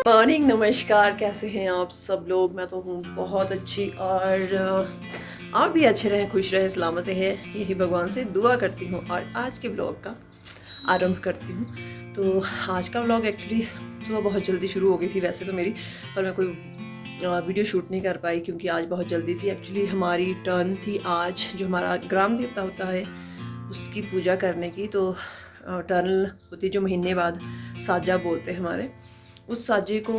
Morning, नमस्कार। कैसे हैं आप सब लोग? मैं तो हूँ बहुत अच्छी और आप भी अच्छे रहें, खुश रहें, सलामत रहें, यही भगवान से दुआ करती हूँ। और आज के ब्लॉग का आरंभ करती हूँ। तो आज का ब्लॉग एक्चुअली सुबह बहुत जल्दी शुरू हो गई थी वैसे तो मेरी, पर मैं कोई वीडियो शूट नहीं कर पाई क्योंकि आज बहुत जल्दी थी। एक्चुअली हमारी टर्न थी आज, जो हमारा ग्राम देवता होता है उसकी पूजा करने की। तो टर्न होती है जो महीने बाद साजा बोलते हैं हमारे, उस साजे को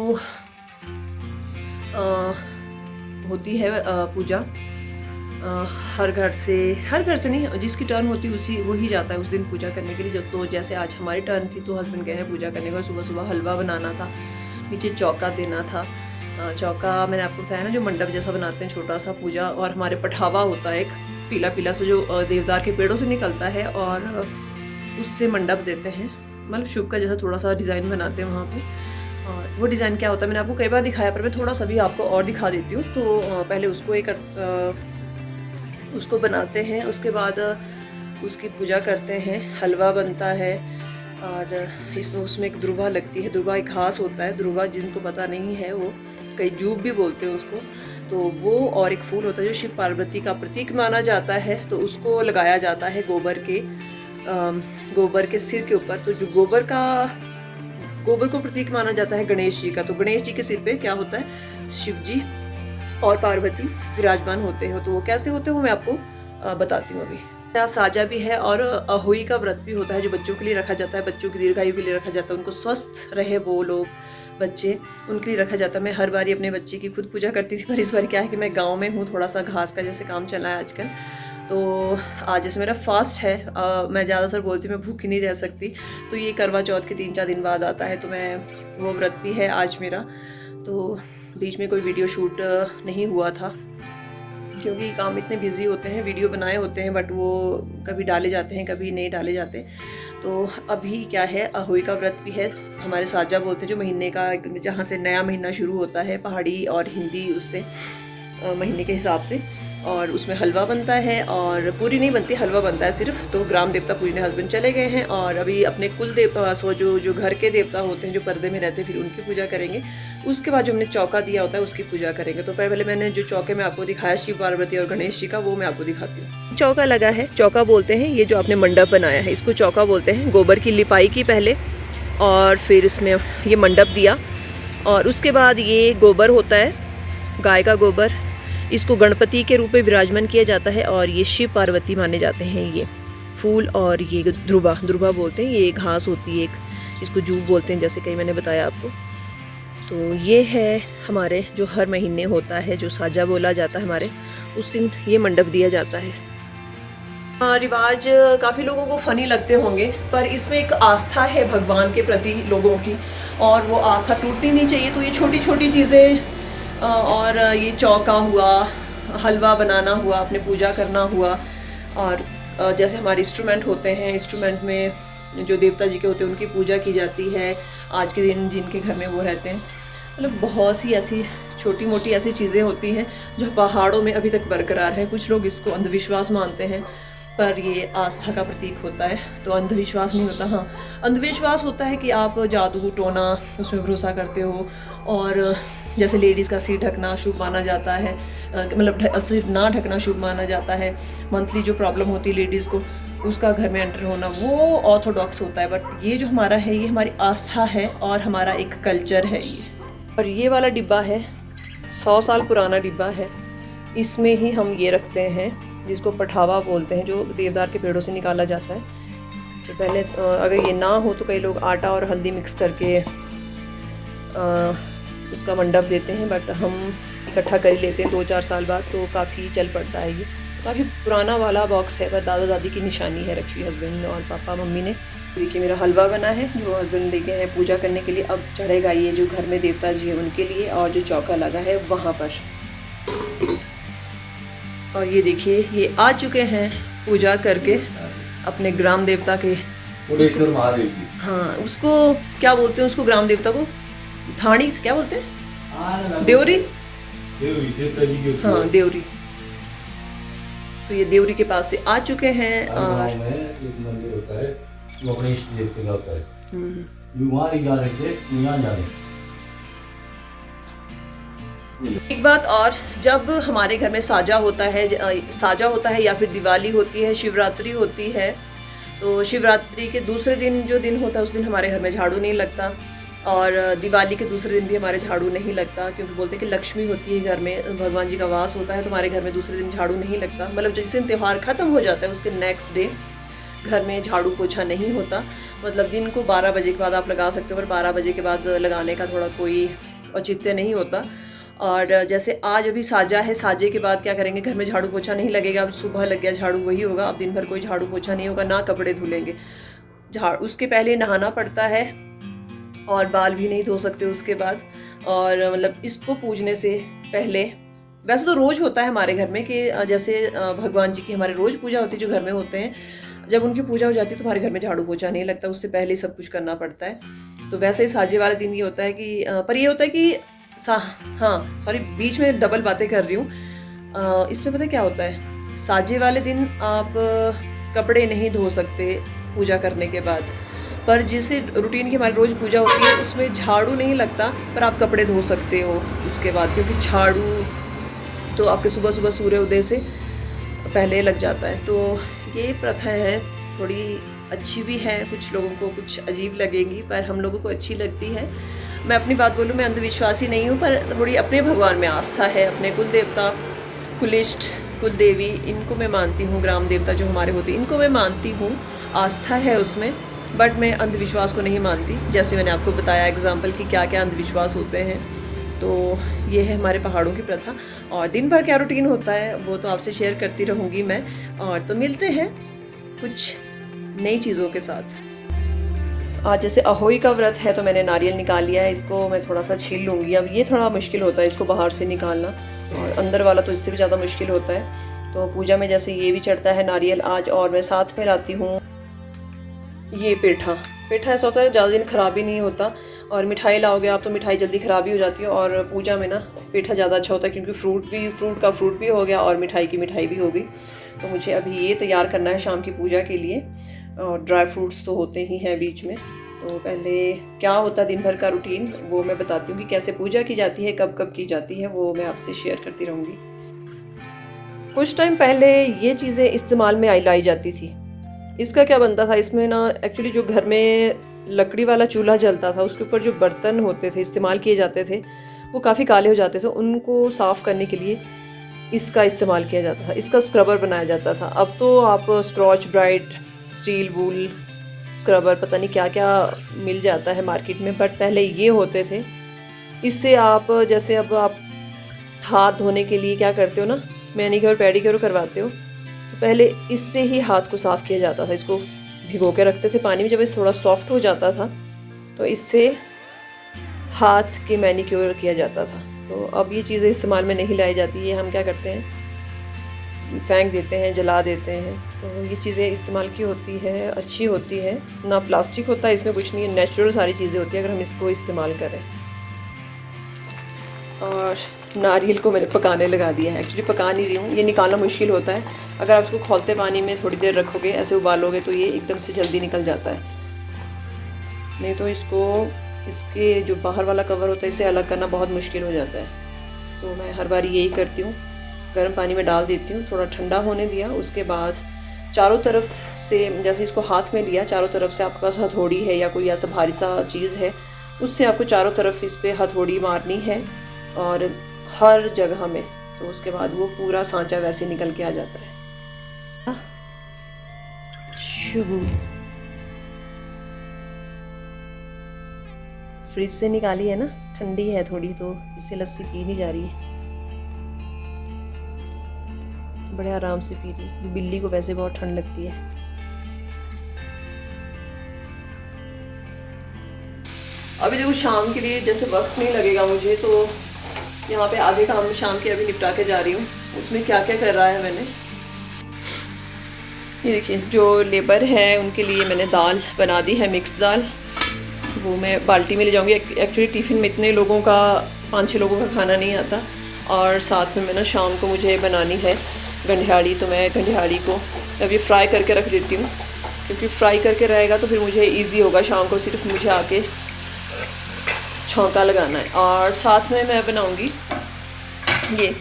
होती है पूजा। हर घर से नहीं, जिसकी टर्न होती है उसी वही जाता है उस दिन पूजा करने के लिए। जब तो जैसे आज हमारी टर्न थी तो हस्बैंड गए हैं पूजा करने को। सुबह सुबह हलवा बनाना था, नीचे चौका देना था। चौका मैंने आपको बताया ना, जो मंडप जैसा बनाते हैं छोटा सा पूजा। और हमारे पठावा होता है एक पीला पीला सा, जो देवदार के पेड़ों से निकलता है, और उससे मंडप देते हैं, मतलब शुभ का जैसा थोड़ा सा डिज़ाइन बनाते हैं वहाँ पे। और वो डिज़ाइन क्या होता है मैंने आपको कई बार दिखाया, पर मैं थोड़ा सा भी आपको और दिखा देती हूँ। तो पहले उसको बनाते हैं, उसके बाद उसकी पूजा करते हैं, हलवा बनता है। और इसमें उसमें एक दुर्वा लगती है। दुर्वा एक घास होता है, दुर्वा जिनको पता नहीं है वो कई जूब भी बोलते हैं उसको। तो वो और एक फूल होता है जो शिव पार्वती का प्रतीक माना जाता है, तो उसको लगाया जाता है गोबर के सिर के ऊपर। तो जो गोबर को प्रतीक माना जाता है गणेश जी का, तो गणेश जी के सिर पे क्या होता है, शिव जी और पार्वती विराजमान होते हैं। तो वो कैसे होते हैं वो मैं आपको बताती हूँ अभी। साजा भी है और अहोई का व्रत भी होता है जो बच्चों के लिए रखा जाता है, बच्चों की दीर्घायु के लिए रखा जाता है, उनको स्वस्थ रहे वो लोग बच्चे, उनके लिए रखा जाता है। मैं हर बार अपने बच्चे की खुद पूजा करती थी, पर इस बार क्या है कि मैं गाँव में हूँ, थोड़ा सा घास का जैसे काम चला है आजकल। तो आज जैसे मेरा फास्ट है, मैं ज़्यादातर बोलती हूँ मैं भूखी नहीं रह सकती, तो ये करवा चौथ के 3-4 दिन बाद आता है, तो मैं वो व्रत भी है आज मेरा। तो बीच में कोई वीडियो शूट नहीं हुआ था क्योंकि काम इतने बिजी होते हैं, वीडियो बनाए होते हैं बट वो कभी डाले जाते हैं कभी नहीं डाले जाते। तो अभी क्या है, अहोई का व्रत भी है, हमारे साजा बोलते हैं जो महीने का, जहाँ से नया महीना शुरू होता है पहाड़ी और हिंदी उससे महीने के हिसाब से। और उसमें हलवा बनता है, और पूरी नहीं बनती, हलवा बनता है सिर्फ। तो ग्राम देवता पूजने हस्बैंड चले गए हैं, और अभी अपने कुल देवता जो घर के देवता होते हैं जो पर्दे में रहते हैं, फिर उनकी पूजा करेंगे। उसके बाद जो हमने चौका दिया होता है उसकी पूजा करेंगे। तो पहले मैंने जो चौके में आपको दिखाया शिव पार्वती और गणेश जी का, वो मैं आपको दिखाती हूँ। चौका लगा है, चौका बोलते हैं ये जो आपने मंडप बनाया है, इसको चौका बोलते हैं। गोबर की लिपाई की पहले, और फिर इसमें ये मंडप दिया, और उसके बाद ये गोबर होता है, गाय का गोबर, इसको गणपति के रूप में विराजमान किया जाता है। और ये शिव पार्वती माने जाते हैं। ये फूल और ये ध्रुवा बोलते हैं, ये घास होती है एक, इसको जूब बोलते हैं जैसे कहीं मैंने बताया आपको। तो ये है हमारे जो हर महीने होता है, जो साजा बोला जाता है हमारे, उस दिन ये मंडप दिया जाता है। रिवाज काफ़ी लोगों को फनी लगते होंगे, पर इसमें एक आस्था है भगवान के प्रति लोगों की, और वो आस्था टूटनी नहीं चाहिए। तो ये छोटी छोटी चीज़ें, और ये चौका हुआ, हलवा बनाना हुआ, अपने पूजा करना हुआ, और जैसे हमारे इंस्ट्रूमेंट होते हैं, इंस्ट्रूमेंट में जो देवता जी के होते हैं उनकी पूजा की जाती है आज के दिन जिनके घर में वो रहते हैं। मतलब बहुत सी ऐसी छोटी मोटी ऐसी चीज़ें होती हैं जो पहाड़ों में अभी तक बरकरार है। कुछ लोग इसको अंधविश्वास मानते हैं, पर ये आस्था का प्रतीक होता है, तो अंधविश्वास नहीं होता। हाँ, अंधविश्वास होता है कि आप जादू टोना उसमें भरोसा करते हो, और जैसे लेडीज़ का सिर ढकना शुभ माना जाता है, मतलब सिर ना ढकना शुभ माना जाता है। मंथली जो प्रॉब्लम होती है लेडीज़ को, उसका घर में एंटर होना, वो ऑर्थोडॉक्स होता है। बट ये जो हमारा है, ये हमारी आस्था है और हमारा एक कल्चर है ये। और ये वाला डिब्बा है, 100 साल पुराना डिब्बा है, इसमें ही हम ये रखते हैं, जिसको पठावा बोलते हैं, जो देवदार के पेड़ों से निकाला जाता है। तो पहले अगर ये ना हो तो कई लोग आटा और हल्दी मिक्स करके उसका मंडप देते हैं, बट हम इकट्ठा कर लेते हैं 2-4 साल बाद, तो काफ़ी चल पड़ता है ये। तो काफ़ी पुराना वाला बॉक्स है, पर दादा दादी की निशानी है रखी हस्बैंड और पापा मम्मी ने। देखिए मेरा हलवा बना है जो हस्बैंड लेके हैं पूजा करने के लिए। अब चढ़ेगा ये जो घर में देवता जी है उनके लिए, और जो चौका लगा है वहाँ पर। और ये देखिए ये आ चुके हैं पूजा करके अपने ग्राम देवता के। हाँ, उसको क्या बोलते हैं, उसको ग्राम देवता को थानी क्या बोलते हैं, देवरी। हाँ, देवरी। तो ये देवरी के पास से आ चुके हैं। और एक मंदिर होता है वो अपने इष्ट देवते का होता है, वहाँ ही जा रहे थे, यहाँ जा रहे एक बात और, जब हमारे घर में साजा होता है साजा होता है या फिर दिवाली होती है, शिवरात्रि होती है, तो शिवरात्रि के दूसरे दिन जो दिन होता है उस दिन हमारे घर में झाड़ू नहीं लगता, और दिवाली के दूसरे दिन भी हमारे झाड़ू नहीं लगता, क्योंकि बोलते हैं कि लक्ष्मी होती है घर में, भगवान जी का वास होता है, तो हमारे घर में दूसरे दिन झाड़ू नहीं लगता। मतलब जिस दिन त्यौहार ख़त्म हो जाता है उसके नेक्स्ट डे घर में झाड़ू पोछा नहीं होता। मतलब दिन को 12 बजे के बाद आप लगा सकते हो, पर 12 बजे के बाद लगाने का थोड़ा कोई औचित्य नहीं होता। और जैसे आज अभी साजा है, साजे के बाद क्या करेंगे, घर में झाड़ू पोछा नहीं लगेगा। अब सुबह लग गया झाड़ू वही होगा, अब दिन भर कोई झाड़ू पोछा नहीं होगा, ना कपड़े धुलेंगे। उसके पहले नहाना पड़ता है और बाल भी नहीं धो सकते उसके बाद। और मतलब इसको पूजने से पहले, वैसे तो रोज़ होता है हमारे घर में कि जैसे भगवान जी की हमारे रोज़ पूजा होती है जो घर में होते हैं, जब उनकी पूजा हो जाती है तो हमारे घर में झाड़ू पोछा नहीं लगता, उससे पहले सब कुछ करना पड़ता है। तो वैसे ही साजे वाले दिन ये होता है कि पर ये होता है कि हाँ सॉरी, बीच में डबल बातें कर रही हूँ। इसमें पता क्या होता है, साजे वाले दिन आप कपड़े नहीं धो सकते पूजा करने के बाद, पर जिसे रूटीन की हमारी रोज़ पूजा होती है उसमें झाड़ू नहीं लगता, पर आप कपड़े धो सकते हो उसके बाद, क्योंकि झाड़ू तो आपके सुबह सुबह सूर्य उदय से पहले लग जाता है। तो ये प्रथा है, थोड़ी अच्छी भी है, कुछ लोगों को कुछ अजीब लगेगी, पर हम लोगों को अच्छी लगती है। मैं अपनी बात बोलूँ, मैं अंधविश्वासी नहीं हूँ, पर थोड़ी अपने भगवान में आस्था है, अपने कुल देवता, कुलिष्ट, कुल देवी, इनको मैं मानती हूँ, ग्राम देवता जो हमारे होते हैं इनको मैं मानती हूँ, आस्था है उसमें, बट मैं अंधविश्वास को नहीं मानती। जैसे मैंने आपको बताया एग्जाम्पल कि क्या क्या अंधविश्वास होते हैं। तो ये है हमारे पहाड़ों की प्रथा, और दिन भर क्या रूटीन होता है वो तो आपसे शेयर करती रहूँगी मैं। और तो मिलते हैं कुछ नई चीज़ों के साथ। आज जैसे अहोई का व्रत है तो मैंने नारियल निकाल लिया है, इसको मैं थोड़ा सा छील लूँगी। अब ये थोड़ा मुश्किल होता है इसको बाहर से निकालना, और अंदर वाला तो इससे भी ज़्यादा मुश्किल होता है। तो पूजा में जैसे ये भी चढ़ता है नारियल आज, और मैं साथ में लाती हूँ ये पेठा। पेठा ऐसा होता है ज़्यादा दिन ख़राब ही नहीं होता, और मिठाई लाओगे आप तो मिठाई जल्दी ख़राब ही हो जाती है, और पूजा में ना पेठा ज़्यादा अच्छा होता है, क्योंकि फ्रूट का फ्रूट भी हो गया और मिठाई की मिठाई भी हो गई। तो मुझे अभी ये तैयार करना है शाम की पूजा के लिए, और ड्राई फ्रूट्स तो होते ही हैं बीच में। तो पहले क्या होता है दिन भर का रूटीन वो मैं बताती हूँ कि कैसे पूजा की जाती है, कब कब की जाती है, वो मैं आपसे शेयर करती रहूँगी। कुछ टाइम पहले ये चीज़ें इस्तेमाल में लाई जाती थी। इसका क्या बनता था, इसमें ना एक्चुअली जो घर में लकड़ी वाला चूल्हा जलता था उसके ऊपर जो बर्तन होते थे इस्तेमाल किए जाते थे वो काफ़ी काले हो जाते थे, उनको साफ़ करने के लिए इसका इस्तेमाल किया जाता था, इसका स्क्रबर बनाया जाता था। अब तो आप स्क्रॉच ब्राइट, स्टील वूल स्क्रबर, पता नहीं क्या क्या मिल जाता है मार्केट में, बट पहले ये होते थे। इससे आप जैसे अब आप हाथ धोने के लिए क्या करते हो ना, मैनीक्योर पेडिक्योर करवाते हो, तो पहले इससे ही हाथ को साफ़ किया जाता था। इसको भिगो के रखते थे पानी में, जब ये थोड़ा सॉफ्ट हो जाता था तो इससे हाथ के मैनीक्योर किया जाता था। तो अब ये चीज़ें इस्तेमाल में नहीं लाई जाती, ये हम क्या करते हैं फेंक देते हैं, जला देते हैं। तो ये चीज़ें इस्तेमाल की होती है, अच्छी होती है, ना प्लास्टिक होता है इसमें, कुछ नहीं है, नेचुरल सारी चीज़ें होती है अगर हम इसको इस्तेमाल करें। और नारियल को मैंने पकाने लगा दिया है, एक्चुअली पका नहीं रही हूँ, ये निकालना मुश्किल होता है। अगर आप इसको खौलते पानी में थोड़ी देर रखोगे, ऐसे उबालोगे, तो ये एकदम से जल्दी निकल जाता है। नहीं तो इसके जो बाहर वाला कवर होता है इसे अलग करना बहुत मुश्किल हो जाता है। तो मैं हर बार यही करती हूँ, गर्म पानी में डाल देती हूँ, थोड़ा ठंडा होने दिया, उसके बाद चारों तरफ से जैसे इसको हाथ में लिया, चारों तरफ से आपके पास हथौड़ी है या कोई ऐसा भारी सा चीज़ है, उससे आपको चारों तरफ इस पर हथौड़ी मारनी है और हर जगह में। तो उसके बाद वो पूरा सांचा वैसे निकल के आ जाता है। शुभ फ्रिज से निकाली है ना, ठंडी है थोड़ी, तो इससे लस्सी पी नहीं जा रही है, बड़े आराम से पी रही। बिल्ली को वैसे बहुत ठंड लगती है। अभी देखो शाम के लिए जैसे वक्त नहीं लगेगा मुझे, तो यहाँ पे आधे काम शाम के अभी निपटा के जा रही हूँ। उसमें क्या क्या कर रहा है मैंने, ये देखिए, जो लेबर है उनके लिए मैंने दाल बना दी है, मिक्स दाल, वो मैं बाल्टी में ले जाऊँगी। एक्चुअली टिफ़िन में इतने लोगों का, 5-6 लोगों का खाना नहीं आता, और साथ में मैं ना शाम को मुझे बनानी है गंढियाड़ी, तो मैं गंढियाड़ी को अभी फ्राई करके रख देती हूँ, क्योंकि फ्राई करके रहेगा तो फिर मुझे इजी होगा, शाम को सिर्फ मुझे आके छौंका लगाना है। और साथ में मैं बनाऊँगी ये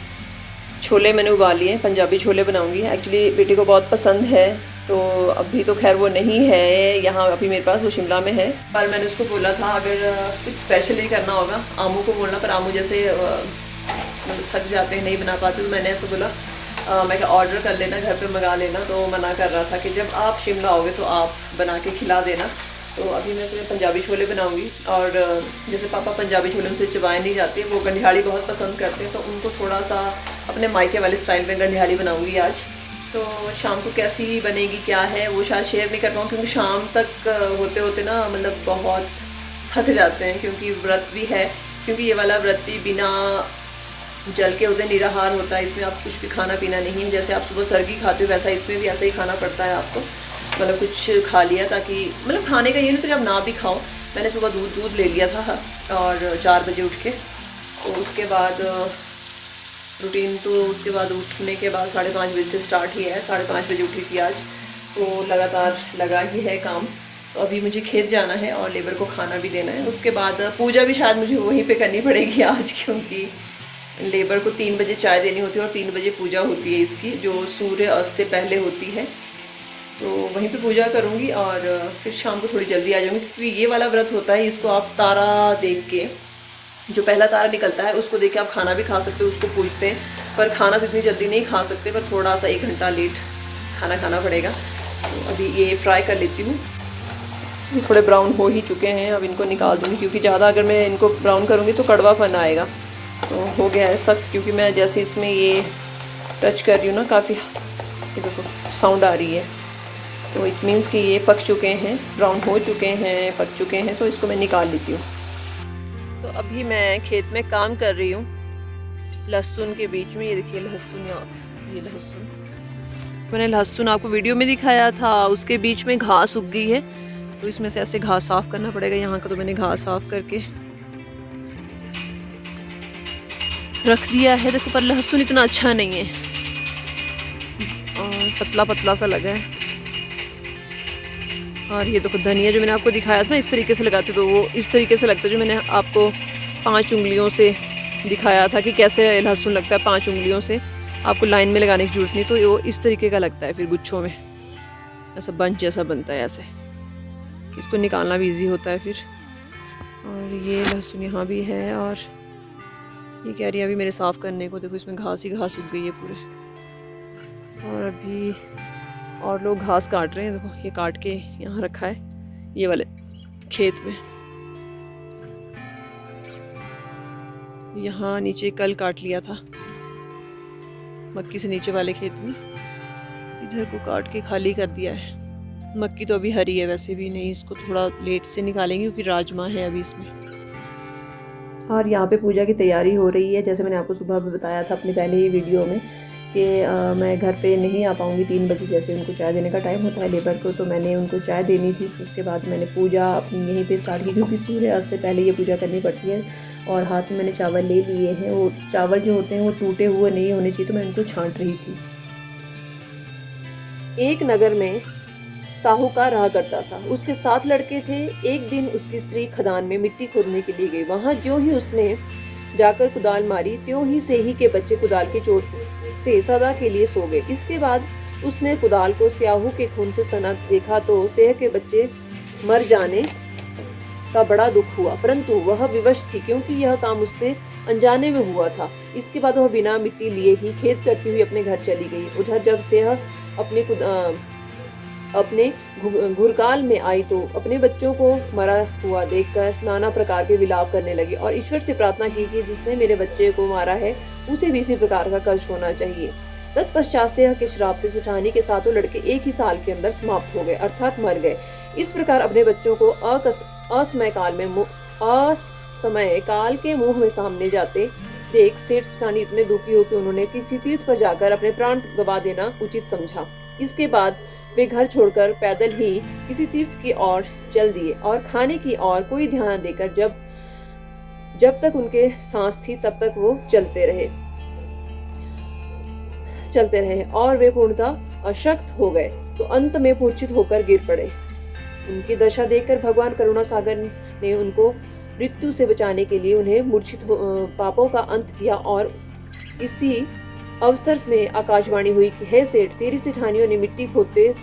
छोले मैंने उबाल लिए, पंजाबी छोले बनाऊंगी। एक्चुअली बेटे को बहुत पसंद है, तो अभी तो खैर वो नहीं है यहाँ अभी मेरे पास, वो शिमला में है। पर मैंने उसको बोला था अगर कुछ स्पेशल ही करना होगा, आमू को बोलना, पर आमू जैसे मतलब थक जाते हैं, नहीं बना पाते, तो मैंने ऐसे बोला मैं क्या ऑर्डर कर लेना, घर पे मंगा लेना। तो मना कर रहा था कि जब आप शिमला आओगे तो आप बना के खिला देना। तो अभी मैं इसमें पंजाबी छोले बनाऊंगी। और जैसे पापा पंजाबी छोले में से चबाए नहीं जाते, वो गंढियाली बहुत पसंद करते हैं, तो उनको थोड़ा सा अपने मायके वाले स्टाइल में गंढियाली बनाऊंगी आज। तो शाम को कैसी बनेगी क्या है वो शायद शेयर नहीं कर पाऊँ, क्योंकि शाम तक होते होते ना मतलब बहुत थक जाते हैं, क्योंकि व्रत भी है। क्योंकि ये वाला व्रत भी बिना जल के होते निराहार होता है, इसमें आप कुछ भी खाना पीना नहीं है। जैसे आप सुबह सरगी खाते हो वैसा इसमें भी ऐसा ही खाना पड़ता है आपको, मतलब कुछ खा लिया ताकि मतलब खाने का ये नहीं तो जब ना भी खाओ। मैंने सुबह दूध ले लिया था और 4 बजे उठ के, तो उसके बाद रूटीन तो उसके बाद उठने के बाद 5:30 बजे से स्टार्ट ही है। 5:30 बजे उठी थी आज, तो लगातार लगा ही है काम। तो अभी मुझे खेत जाना है और लेबर को खाना भी देना है। उसके बाद पूजा भी शायद मुझे वहीं पे करनी पड़ेगी आज, क्योंकि लेबर को 3 बजे चाय देनी होती है और 3 बजे पूजा होती है इसकी, जो सूर्य अस्त से पहले होती है। तो वहीं पे पूजा करूँगी और फिर शाम को थोड़ी जल्दी आ जाऊँगी, क्योंकि ये वाला व्रत होता है, इसको आप तारा देख के, जो पहला तारा निकलता है उसको देख के आप खाना भी खा सकते हो, उसको पूजते हैं। पर खाना तो इतनी जल्दी नहीं खा सकते, पर थोड़ा सा 1 घंटा लेट खाना खाना पड़ेगा। तो अभी ये फ्राई कर लेती हूँ। थोड़े ब्राउन हो ही चुके हैं, अब इनको निकाल दूँगी, क्योंकि ज़्यादा अगर मैं इनको ब्राउन करूँगी तो कड़वापन आएगा। तो हो गया है सख्त, क्योंकि मैं जैसे इसमें ये टच कर रही हूँ ना, काफ़ी ये देखो साउंड आ रही है, तो इट मीन्स कि ये पक चुके हैं, ब्राउन हो चुके हैं, पक चुके हैं। तो इसको मैं निकाल लेती हूँ। तो अभी मैं खेत में काम कर रही हूँ, लहसुन के बीच में। ये देखिए लहसुन, ये लहसुन मैंने लहसुन आपको वीडियो में दिखाया था, उसके बीच में घास उग गई है, तो इसमें से ऐसे घास साफ़ करना पड़ेगा। यहाँ का तो मैंने घास साफ़ करके रख दिया है। देखो पर लहसुन इतना अच्छा नहीं है और पतला पतला सा लगा है। और ये देखो धनिया जो मैंने आपको दिखाया था ना, इस तरीके से लगाते, तो वो इस तरीके से लगता है, जो मैंने आपको 5 उंगलियों से दिखाया था कि कैसे लहसुन लगता है। 5 उंगलियों से आपको लाइन में लगाने की जरूरत नहीं, तो वो इस तरीके का लगता है, फिर गुच्छों में ऐसा बंच जैसा बनता है ऐसे। इसको निकालना भी ईजी होता है फिर। और ये लहसुन यहाँ भी है, और ये कह रही है अभी मेरे साफ़ करने को। देखो इसमें घास ही घास उग गई है पूरे, और अभी और लोग घास काट रहे हैं। देखो ये काट के यहाँ रखा है ये वाले खेत में। यहाँ नीचे कल काट लिया था मक्की से, नीचे वाले खेत में इधर को काट के खाली कर दिया है। मक्की तो अभी हरी है वैसे भी, नहीं इसको थोड़ा लेट से निकालेंगे क्योंकि राजमा है अभी इसमें। और यहाँ पे पूजा की तैयारी हो रही है। जैसे मैंने आपको सुबह भी बताया था अपने पहले ही वीडियो में कि मैं घर पे नहीं आ पाऊँगी 3 बजे, जैसे उनको चाय देने का टाइम होता है लेबर को, तो मैंने उनको चाय देनी थी। उसके बाद मैंने पूजा अपनी यहीं पे स्टार्ट की, क्योंकि सूर्य अस्त से पहले ये पूजा करनी पड़ती है। और हाथ में मैंने चावल ले लिए हैं, वो चावल जो होते हैं वो टूटे हुए नहीं होने चाहिए, तो मैं उनको छांट रही थी। एक नगर में साहूकार रहा करता था। उसके 7 लड़के थे। एक दिन उसकी स्त्री खदान में मिट्टी खोदने के लिए गई। वहां ज्यों ही उसने जाकर कुदाल मारी, त्यों ही सेही के बच्चे कुदाल की चोट से सदा के लिए सो गए। इसके बाद उसने कुदाल को स्याहू के खून से सना देखा, तो सेह के बच्चे मर जाने का बड़ा दुख हुआ, परंतु वह विवश थी, क्योंकि यह काम उससे अनजाने में हुआ था। इसके बाद वह बिना मिट्टी लिए ही खेत करती हुई अपने घर चली गई। उधर जब सेह अपने घुरकाल में आई, तो अपने बच्चों को मरा हुआ देखकर नाना प्रकार के विलाप करने लगी और ईश्वर से प्रार्थना की कि जिसने मेरे बच्चे को मारा है उसे भी इसी प्रकार का कष्ट होना चाहिए। तत्पश्चात सेह के श्राप से सेठानी के 7 लड़के एक ही साल के अंदर समाप्त हो गए, अर्थात मर गए। इस प्रकार अपने बच्चों को असमय काल के मुंह में सामने जाते देख सेठ सेठानी इतने दुखी हो कि उन्होंने किसी तीर्थ पर जाकर अपने प्राण गवा देना उचित समझा। इसके बाद वे घर छोड़कर पैदल ही किसी तीर्थ की ओर चल दिए और खाने की ओर कोई ध्यान न देकर जब तक उनके सांस थी तब तक वो चलते रहे और वे पूर्णतः अशक्त हो गए, तो अंत में मूर्छित होकर गिर पड़े। उनकी दशा देखकर भगवान करुणा सागर ने उनको मृत्यु से बचाने के लिए उन्हें मूर्छित पापों का अंत किया और इसी अवसर में आकाशवाणी हुई कि हे सेठ, तेरी सेठानियों ने मिट्टी खोदते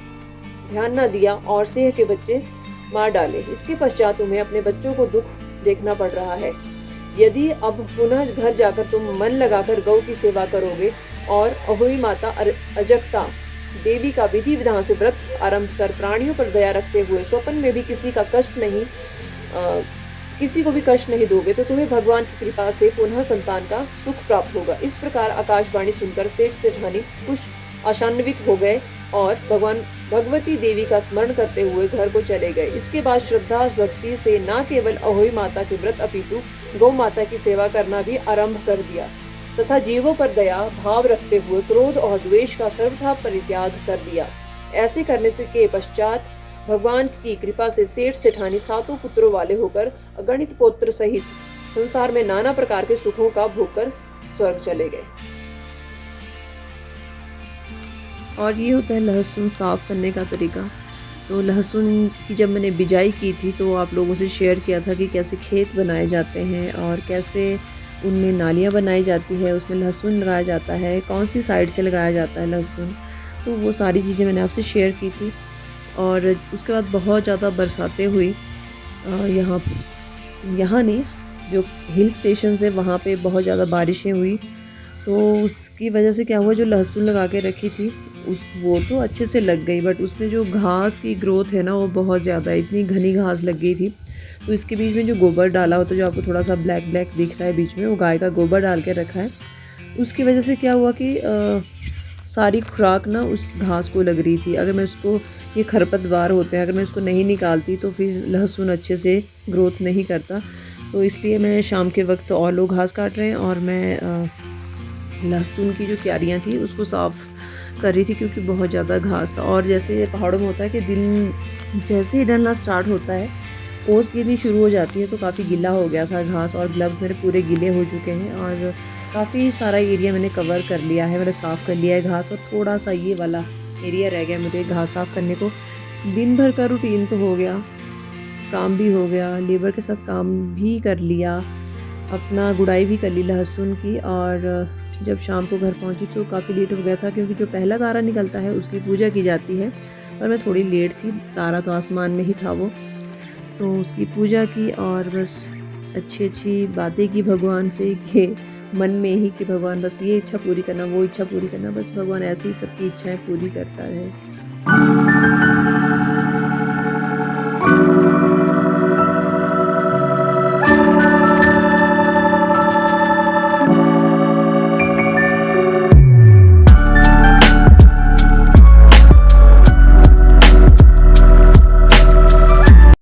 ध्यान न दिया और सिंह के बच्चे मार डाले। इसके पश्चात तुम्हें अपने बच्चों को दुख देखना पड़ रहा है। यदि अब पुनः घर जाकर तुम मन लगाकर गौ की सेवा करोगे और अहोई माता अजगता देवी का विधि विधान से व्रत आरंभ कर प्राणियों पर दया रखते हुए स्वप्न में भी किसी को भी कष्ट नहीं दोगे, तो तुम्हें भगवान की कृपा से पुनः संतान का सुख प्राप्त होगा। इस प्रकार आकाशवाणी सुनकर सेठ सेठानी कुछ आशान्वित हो गए और भगवती देवी का स्मरण करते हुए घर को चले गए। इसके बाद श्रद्धा भक्ति से न केवल अहोई माता के व्रत अपितु गौ माता की सेवा करना भी आरंभ कर दिया तथा जीवों पर दया भाव रखते हुए क्रोध और द्वेष का सर्वथा परित्याग कर दिया। ऐसे करने से के पश्चात भगवान की कृपा से सेठ सेठानी 7 पुत्रों वाले होकर अगणित पुत्र सहित संसार में नाना प्रकार के सुखों का भोग कर स्वर्ग चले गए। और ये होता है लहसुन साफ करने का तरीका। तो लहसुन की जब मैंने बिजाई की थी तो आप लोगों से शेयर किया था कि कैसे खेत बनाए जाते हैं और कैसे उनमें नालियाँ बनाई जाती है, उसमें लहसुन लगाया जाता है, कौन सी साइड से लगाया जाता है लहसुन। तो वो सारी चीज़ें मैंने आपसे शेयर की थी। और उसके बाद बहुत ज़्यादा बरसातें हुई यहाँ नहीं, जो हिल स्टेशन है वहाँ पे बहुत ज़्यादा बारिशें हुई। तो उसकी वजह से क्या हुआ, जो लहसुन लगा के रखी थी वो तो अच्छे से लग गई, बट उसमें जो घास की ग्रोथ है ना वो बहुत ज़्यादा, इतनी घनी घास लग गई थी। तो इसके बीच में जो गोबर डाला होता है, जो आपको थोड़ा सा ब्लैक ब्लैक दिख रहा है बीच में, वो गाय का गोबर डाल के रखा है। उसकी वजह से क्या हुआ कि सारी खुराक ना उस घास को लग रही थी। अगर मैं उसको, ये खरपतवार होते हैं, अगर मैं उसको नहीं निकालती तो फिर लहसुन अच्छे से ग्रोथ नहीं करता। तो इसलिए मैं शाम के वक्त और लोग घास काट रहे हैं और मैं लहसुन की जो क्यारियाँ थी उसको साफ़ कर रही थी, क्योंकि बहुत ज़्यादा घास था। और जैसे पहाड़ों में होता है कि दिन जैसे ही ढलना स्टार्ट होता है, ओस गिरनी शुरू हो जाती है, तो काफ़ी गीला हो गया था घास और ग्लव्स मेरे पूरे गीले हो चुके हैं। और काफ़ी सारा एरिया मैंने कवर कर लिया है, मतलब साफ़ कर लिया है घास, और थोड़ा सा ये वाला एरिया रह गया मुझे घास साफ़ करने को। दिन भर का रूटीन तो हो गया, काम भी हो गया, लेबर के साथ काम भी कर लिया, अपना गुड़ाई भी कर ली लहसुन की। और जब शाम को घर पहुंची तो काफ़ी लेट हो गया था, क्योंकि जो पहला तारा निकलता है उसकी पूजा की जाती है। और मैं थोड़ी लेट थी, तारा तो आसमान में ही था वो, तो उसकी पूजा की और बस अच्छी बातें की भगवान से, कि मन में ही कि भगवान बस ये इच्छा पूरी करना, वो इच्छा पूरी करना, बस भगवान ऐसे ही सबकी इच्छाएं पूरी करता है।